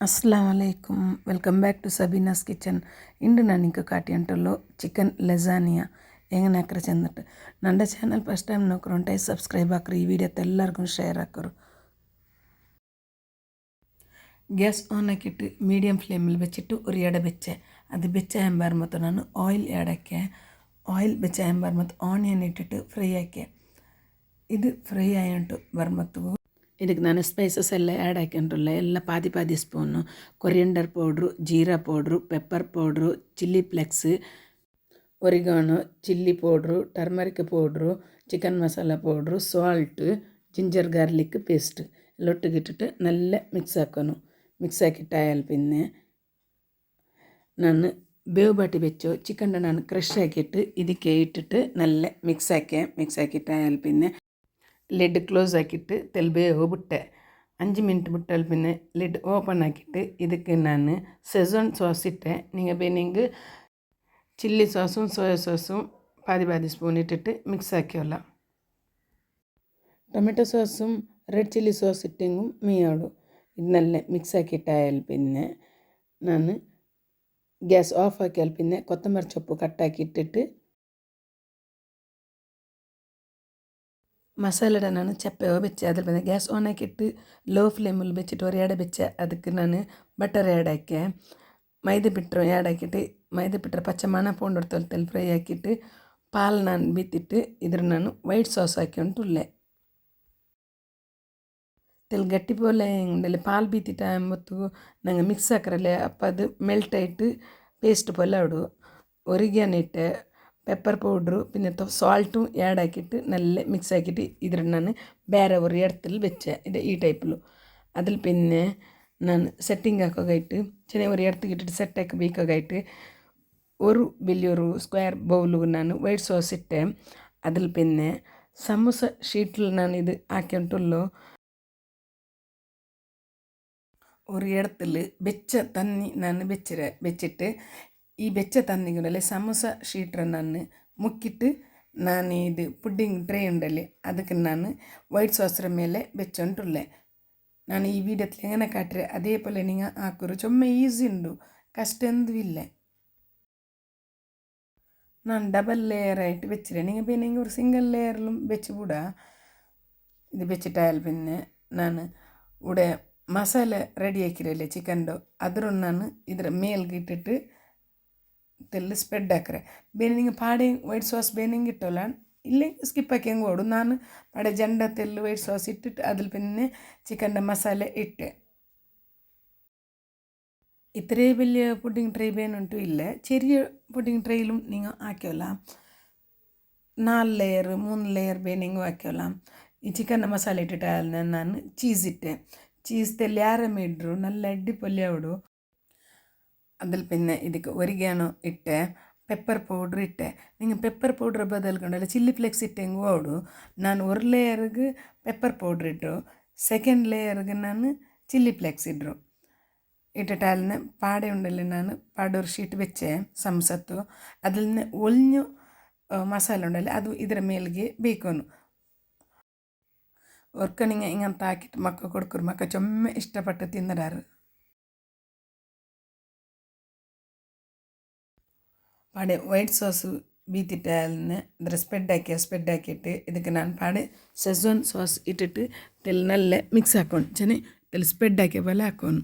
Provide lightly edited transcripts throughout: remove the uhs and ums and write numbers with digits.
ಅಸ್ಸಲಾಮಲೈಕುಂ welcome back to ಸಬೀನಾಸ್ kitchen. ಇಂದು ನಾನು ಇಂಕ ಕಾಟಿ ಅಂಟಲ್ಲೋ chicken ಲೆಸಾನಿಯಾ ಹೆಂಗೆ ಹಾಕ್ರೆ ಚೆಂದಟ್ಟು. ನನ್ನ ಚಾನಲ್ ಫಸ್ಟ್ ಟೈಮ್ ನೋಕ್ರು ಉಂಟೆ ಸಬ್ಸ್ಕ್ರೈಬ್ ಹಾಕ್ರಿ. ಈ ವಿಡಿಯೋಕ್ಕೆ ಎಲ್ಲರಿಗೂ ಶೇರ್ ಹಾಕೋರು. ಗ್ಯಾಸ್ ಆನ್ ಹಾಕಿಟ್ಟು ಮೀಡಿಯಮ್ ಫ್ಲೇಮಲ್ಲಿ ಬೆಚ್ಚಿಟ್ಟು ಉರಿಯಾಡ ಬೆಚ್ಚೆ ಅದು ಬೆಚ್ಚ ಎಂಬಾರು ಮತ್ತು ನಾನು ಆಯಿಲ್ ಆಡೋಕ್ಕೆ ಆಯಿಲ್ ಬೆಚ್ಚ ಎಂಬಾರು ಮತ್ತು ಆನಿಯನ್ ಇಟ್ಟಿಟ್ಟು ಫ್ರೈ ಹಾಕಿ ಇದು ಫ್ರೈ ಆಯುಂಟು ಬರ್ಮತ್ತು. ಇದಕ್ಕೆ ನಾನು ಸ್ಪೈಸಸ್ ಎಲ್ಲ ಆ್ಯಡ್ ಹಾಕೊಂಡ್ರಲ್ಲ ಎಲ್ಲ ಪಾದಿ ಸ್ಪೂನು ಕೊರಿಯಂಡರ್ ಪೌಡ್ರು, ಜೀರಾ powder, pepper powder, chilli flakes, oregano, chilli powder, turmeric powder, chicken masala powder, salt, ginger garlic paste ಎಲ್ಲ ಒಟ್ಟಿಗಿಟ್ಟಿಟ್ಟು നല്ല ಮಿಕ್ಸ್ ಹಾಕೋನು. ಮಿಕ್ಸ್ ಹಾಕಿಟ್ಟು ಆಯಲ್ ಪಿನ್ನೆ ನಾನು ಬೇವು ಬಾಟಿ ಬೆಚ್ಚು ಚಿಕನ್ ನಾನು ಕ್ರಷ್ ಹಾಕಿಟ್ಟು ಇದಕ್ಕೆ ಇಟ್ಟಿಟ್ಟು നല്ല ಮಿಕ್ಸ್ ಹಾಕಿಟ್ಟು ಆಯಲ್ ಪಿನ್ನೆ ಲಿಡ್ ಕ್ಲೋಸ್ ಹಾಕಿಟ್ಟು ತೆಲ್ಬೇವು ಬಿಟ್ಟೆ 5 ಮಿನಿಟ್ ಬಿಟ್ಟಲ್ಲಿ ಪಿನ್ನೆ ಲಿಡ್ ಓಪನ್ ಹಾಕಿಟ್ಟು ಇದಕ್ಕೆ ನಾನು ಸೆಝಾನ್ ಸಾಸ್ ಇಟ್ಟೆ. நீங்கள் ಬೇನಿಂಗ್ ಚಿಲ್ಲಿ ಸಾಸು ಸೋಯಾ ಸಾಸು ಪಾದಿ ಸ್ಪೂನ್ ಇಟ್ಟಿಟ್ಟು ಮಿಕ್ಸ್ ಹಾಕಿವಲ್ಲ. Tomato sauce red chilli sauce ಇಟ್ಟೆಂಗು ಮೀಯಾಡು ಇದನ್ನೆಲ್ಲ ಮಿಕ್ಸ್ ಹಾಕಿಟ್ಟು ಆಯಲ್ ಪಿನ್ನೆ ನಾನು ಗ್ಯಾಸ್ ಆಫ್ ಹಾಕಿ ಅಲ್ಲಿ ಪಿನ್ನೆ ಕೊತ್ತಂಬರಿ ಸೊಪ್ಪು ಕಟ್ಟಾಕಿ ಇಟ್ಟಿಟ್ಟು ಮಸಾಲೆಡ ನಾನು ಚಪ್ಪೆವ ಬೆಚ್ಚೆ ಅದ್ರ ಬಂದ ಗ್ಯಾಸ್ ಆನ್ ಹಾಕಿಟ್ಟು ಲೋ ಫ್ಲೇಮಲ್ಲಿ ಬೆಚ್ಚಿಟ್ಟು ಹೊರಗಡೆ ಬೆಚ್ಚೆ ಅದಕ್ಕೆ ನಾನು ಬಟರ್ ಆ್ಯಡ್ ಹಾಕಿ ಮೈದೆ ಬಿಟ್ಟರು ಆ್ಯಡ್ ಹಾಕಿಟ್ಟು ಮೈದೆ ಬಿಟ್ಟರೆ ಪಚ್ಚ ಮಣ ಪೌಂಡ್ ತೆಲ್ ಫ್ರೈ ಹಾಕಿಟ್ಟು ಪಾಲು ನಾನು ಬಿತ್ತಿಟ್ಟು ಇದ್ರ ನಾನು ವೈಟ್ ಸಾಸ್ ಹಾಕಿ ಉಂಟುಲ್ಲೆ ತೆಲ್ ಗಟ್ಟಿ ಪೋಲೆ ಹಿಂಗಲ್ಲಿ ಪಾಲು ಬೀತಿಟ್ಟ ಮತ್ತು ನಂಗೆ ಮಿಕ್ಸ್ ಹಾಕ್ರಲ್ಲೇ ಅಪ್ಪ ಅದು ಮೆಲ್ಟ್ ಆಯಿಟ್ಟು ಪೇಸ್ಟ್ ಪೋಲೆ ಅವಡು ಒರಿಗ್ಯಾನ್ ಇಟ್ಟೆ ಪೆಪ್ಪರ್ ಪೌಡ್ರು പിന്നെ ಸಾಲ್ಟು ಆ್ಯಡ್ ಹಾಕಿಟ್ಟು നല്ല ಮಿಕ್ಸ್ ಹಾಕಿಟ್ಟು ಇದ್ರ ನಾನು ಬೇರೆ ഒരു ಎಡ್ತಲ್ಲಿ വെച്ചേ ഇത് ഈ ടൈപ്പിൽ അതിൽ പിന്നെ ನಾನು ಸೆಟ್ಟಿಂಗ್ ಹಾಕೋಗಾಯ್ತು ಚೆನ್ನಾಗಿ ഒരു ಎಡ್ತಿಗಿಟ್ಟಿಟ್ಟು ಸೆಟ್ ಹಾಕಿ ಬೇಕಾಗಾಯ್ತು ഒരു വലിയൊരു സ്ക്വയർ ബൗಲು ನಾನು ವೈಟ್ ಸಾಸ್ ಇಟ್ಟೆ. അതിൽ പിന്നെ സമൂസ ഷീറ്റിൽ ನಾನು ಇದು ಹಾಕಿಂಟುള്ളೂ ഒരു ഇടത്തിൽ വെച്ച തന്നി ನಾನು വെച്ചിട്ട് ಈ ಬೆಚ್ಚ ತನ್ನಿಗುಂಡಲ್ಲಿ ಸಮೋಸ ಶೀಟ್ರ ನಾನು ಮುಕ್ಕಿಟ್ಟು ನಾನು ಇದು ಪುಡ್ಡಿಂಗ್ ಟ್ರೇ ಉಂಡಲ್ಲಿ ಅದಕ್ಕೆ ನಾನು ವೈಟ್ ಸಾಸ್ರ ಮೇಲೆ ಬೆಚ್ಚುಂಟುಳ್ಳೆ. ನಾನು ಈ ವಿಡಿಯೋത്തിൽ എങ്ങനെ കാട്ടರೆ അതേപോലെ നിങ്ങൾ ആക്കൊരു ചുമ്മാ ഈസി ഉണ്ട്, കഷ്ടൊന്നും ഇല്ല. ನಾನು ಡಬಲ್ ಲೇಯರ್ ಆയിട്ട് വെച്ചിട്ട് നിങ്ങൾ പിന്നെ ഒരു സിംഗിൾ ലെയറിലും വെച്ച് കൂടാ. ഇത് വെച്ചിട്ടായാൽ പിന്നെ ನಾನು ഇവിടെ ಮಸಾಲೆ ರೆಡಿ ಹಾಕಿರಲ್ಲ ಚಿಕನ್ದು ಅದ್ರ ನಾನು ಇದರ ಮೇಲ್ಗೆ ಇಟ್ಟಿಟ್ಟು ತೆಲ್ಲು ಸ್ಪ್ರೆಡ್ ಹಾಕ್ರೆ ಬೇರೆ ನಿಂಗೆ ಪಾಡೆ ವೈಟ್ ಸಾಸ್ ಬೇನಿಂಗೆ ಇಟ್ಟೋಲ್ಲ ಇಲ್ಲೇ ಸ್ಕಿಪ್ ಹಾಕಿ ಹೆಂಗೆ ಓಡು ನಾನು ಪಾಡೆ ಜಂಡ ತೆಲ್ಲು ವೈಟ್ ಸಾಸ್ ಇಟ್ಟಿಟ್ಟು ಅದ್ರ പിന്നെ ಚಿಕನ್ನ ಮಸಾಲೆ ಇಟ್ಟೆ. ഇത്രേ വലിയ പുഡിംഗ് ട്രേ വേണുണ്ടു ഇല്ല, ചെറിയ പുഡിംഗ് ട്രേയിലും നിങ്ങൾ ആക്കിയോല്ല 4 ലെയർ 3 ലെയർ ಬೇನಿಂಗು ಹಾಕಿಯೋಲ್ಲ. ಈ ಚಿಕನ್ನ ಮಸಾಲೆ ಇಟ್ಟಿಟ್ಟು ನಾನು ಚೀಸ್ ಇಟ್ಟೆ. ಚೀಸ್ ತೆಲ್ಲಿ ಆರಾಮ ಇಡ್ರು നല്ല ಅಡ್ಡಿಪೊಲ್ಲಿ ಅವಡು. അതിൽ പിന്നെ ಇದಕ್ಕೆ ಒರಿಗ್ಯಾನೋ ಇಟ್ಟೆ, ಪೆಪ್ಪರ್ ಪೌಡ್ರ್ ಇಟ್ಟೆ. നിങ്ങൾ ಪೆಪ್ಪರ್ ಪೌಡ್ರ್ ಬದಲ್ಕೊಂಡಲ್ಲ ಚಿಲ್ಲಿ ಫ್ಲೆಕ್ಸ್ ಇಟ್ಟೆಂಗೂ ಅವಡು. ನಾನು ഒരു ಲೇಯರ್ಗೆ ಪೆಪ್ಪರ್ ಪೌಡ್ರ್ ಇಟ್ಟರು, ಸೆಕೆಂಡ್ ಲೇಯರ್ಗೆ ನಾನು ಚಿಲ್ಲಿ ಫ್ಲೆಕ್ಸ್ ಇಟ್ಟರು. ಇಟ್ಟಿಟ್ಟು ಅಲ್ಲಿನ ಪಾಡೆ ಉಂಡಲ್ಲಿ ನಾನು ಪಾಡೋರು ಶೀಟ್ ಬೆಚ್ಚೆ ಸಂಸತ್ತು ಅದನ್ನ ಒಳ್ഞ്ഞು ಮಸಾಲೆ ಉಂಡಲ್ಲಿ ಅದು ಇದರ ಮೇಲ್ಗೆ ಬೇಕೋನು ಒರ್ಕನಿಂಗ ಹಿಂಗಂತ ಹಾಕಿಟ್ಟು ಮಕ್ಕ ಕೊಡ್ಕೊರು. ಮಕ್ಕ ಚೊಮ್ಮೆ ಇಷ್ಟಪಟ್ಟು ತಿಂದರಾರು. ಪಾಡೆ ವೈಟ್ ಸಾಸು ಬೀತಿಟ್ಟು ಅಲ್ಲಿನ ಅದರ ಸ್ಪ್ರೆಡ್ ಹಾಕಿಟ್ಟು ಇದಕ್ಕೆ ನಾನು ಪಾಡೆ ಸೆಝಾನ್ ಸಾಸ್ ಇಟ್ಟಿಟ್ಟು ತೆಲ್ ನಲ್ಲೆ ಮಿಕ್ಸ್ ಹಾಕೊಂಡು ಚೆನ್ನಾಗಿ ತೆಲ್ ಸ್ಪ್ರೆಡ್ ಹಾಕಿ ಬಲೆ ಹಾಕೋನು.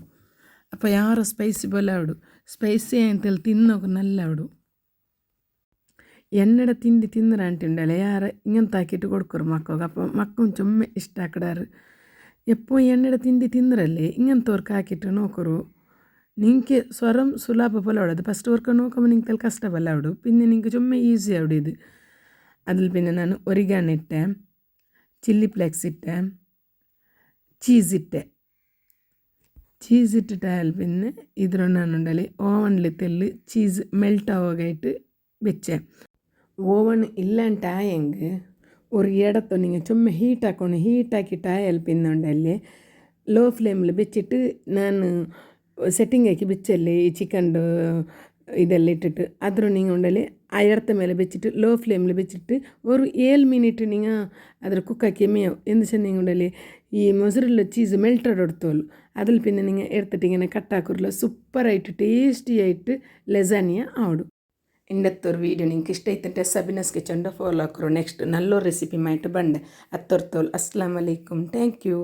ಅಪ್ಪ ಯಾರು ಸ್ಪೈಸಿ ಬಲೆ ಅವಡು ಸ್ಪೈಸಿ ಅಂತೆಲ್ಲ ತಿನ್ನೋಕೆ ನಲ್ಲ ಅವಡು. ಎಣ್ಣೆಡ ತಿಂಡಿ ತಿಂದ್ರೆ ಅಂಟಿಂಡಲ್ಲ ಯಾರು ಹಿಂಗಂತ ಹಾಕಿಟ್ಟು ಕೊಡ್ಕೊರು ಮಕ್ಕಳಿಗೆ. ಅಪ್ಪ ಮಕ್ಕಳು ಚೊಮ್ಮೆ ಇಷ್ಟ ಹಾಕಡಾರು. ಎಪ್ಪೋ ಎಣ್ಣೆಡ ತಿಂಡಿ ತಿಂದ್ರಲ್ಲಿ ಹಿಂಗಂತವ್ರಿಗೆ ಹಾಕಿಟ್ಟು ನೋಕರು. ನಿಂಗೆ ಸ್ವರಂ ಸುಲಭ ಪೊಲ ಅವಡು. ಅದು ಫಸ್ಟ್ ವರ್ಕ ನೋಕಮ್ಮ ನಿಂಗೆ ತೆಲ್ ಕಷ್ಟ ಬಲ್ಲ ಅವಡು, പിന്നെ ನಿಂಗೆ ಚೊಮ್ಮೆ ಈಸಿ ಅವಡು ಇದು. ಅದ್ರಲ್ಲಿ പിന്നെ ನಾನು ಒರಿಗ್ಯಾನ್ ಇಟ್ಟೆ, ಚಿಲ್ಲಿ ಫ್ಲೆಕ್ಸ್ ಇಟ್ಟೆ, ಚೀಸ್ ಇಟ್ಟೆ. ಚೀಸ್ ಇಟ್ಟಿಟ್ಟು ಅಲ್ಲಿ പിന്നെ ಇದ್ರ ನಾನು ಉಂಡಲ್ಲಿ ಓವನ್ಲಿ ತೆಲ್ಲು ಚೀಸ್ ಮೆಲ್ಟ್ ಆವಾಗಾಯ್ತು ಬೆಚ್ಚೆ. ಓವನ್ ಇಲ್ಲಂಟ ಹೆಂಗೆ ஒரு இடத்த நீங்கள் சும்மா ஹீட் ಹಾಕೊಂಡು ಹೀಟ್ ಹಾಕಿಟ್ಟು ಆಯಲ್ ಪಿನ್ನುಂಡಲ್ಲಿ ಲೋ ಫ್ಲೇಮಲ್ಲಿ ಬೆಚ್ಚಿಟ್ಟು ನಾನು ಸೆಟ್ಟಿಂಗ್ ಹಾಕಿ ಬೆಚ್ಚಲ್ಲಿ ಈ ಚಿಕನ್ದು ಇದೆಲ್ಲ ಇಟ್ಟಿಟ್ಟು ಅದ್ರ ನೀವು ಉಂಡಲ್ಲಿ ಆ ಎಡತ ಮೇಲೆ ಬೆಚ್ಚಿಟ್ಟು ಲೋ ಫ್ಲೇಮಿൽ വെച്ചിട്ട് ഒരു 7 മിനിറ്റ് നിങ്ങൾ ಅದರ കുക്കാക്കി മേയാവും എന്ത് ചെന്നിങ്ങുണ്ടല്ലേ ഈ ಮೊಸರಲ್ಲ ചീസ് മെൽറ്റഡ് എടുത്തോളൂ അതിൽ പിന്നെ നിങ്ങൾ എടുത്തിട്ട് ഇങ്ങനെ കട്ടാക്കുറില്ല സൂപ്പറായിട്ട് ടേസ്റ്റി ആയിട്ട് ലെസാനിയ ആവിടും ಇಂಡತ್ತೋರು ವೀಡಿಯೋ ನಿಂಗೆ ಇಷ್ಟ ಐತಂటే ಸಬಿನಸ್ ಕಿಚನ್ ಫಾಲೋ ಹಾಕೋರು ನೆಕ್ಸ್ಟ್ ನಲ್ಲೋ ರೆಸಿಪಿ ಮಾಯಿಟ್ಟು ಬಂಡೆ ಅತ್ತೋರ್ತೋಲ್ ಅಸ್ಸಲಾಮ್ ಅಲೈಕುಮ್ ಥ್ಯಾಂಕ್ ಯು